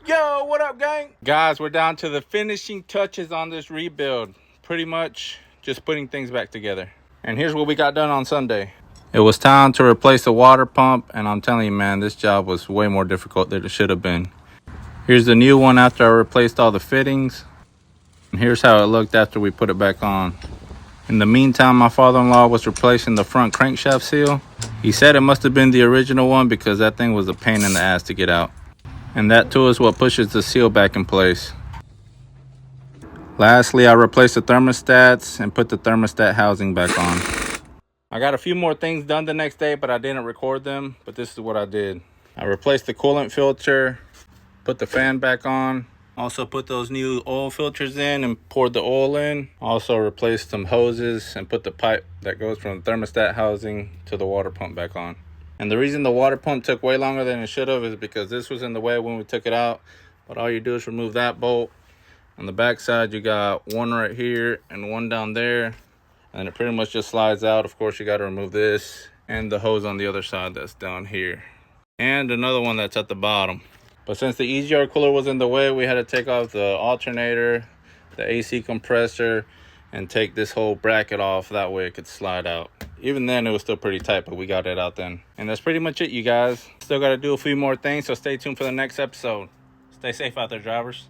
Yo, what up, gang? Guys, we're down to the finishing touches on this rebuild. Pretty much just putting things back together. And here's what we got done on Sunday. It was time to replace the water pump, and I'm telling you, man, this job was way more difficult than it should have been. Here's the new one after I replaced all the fittings. And here's how it looked after we put it back on. In the meantime, my father-in-law was replacing the front crankshaft seal. He said it must have been the original one because that thing was a pain in the ass to get out. And that tool is what pushes the seal back in place. Lastly, I replaced the thermostats and put the thermostat housing back on. I got a few more things done the next day, but I didn't record them. But this is what I did. I replaced the coolant filter, put the fan back on. Also put those new oil filters in and poured the oil in. Also replaced some hoses and put the pipe that goes from the thermostat housing to the water pump back on. And the reason the water pump took way longer than it should have is because this was in the way when we took it out. But all you do is remove that bolt. On the back side, you got one right here and one down there. And it pretty much just slides out. Of course, you got to remove this and the hose on the other side that's down here. And another one that's at the bottom. But since the EGR cooler was in the way, we had to take off the alternator, the AC compressor, and take this whole bracket off. That way it could slide out. Even then, it was still pretty tight, but we got it out then. And that's pretty much it, you guys. Still got to do a few more things, so stay tuned for the next episode. Stay safe out there, drivers.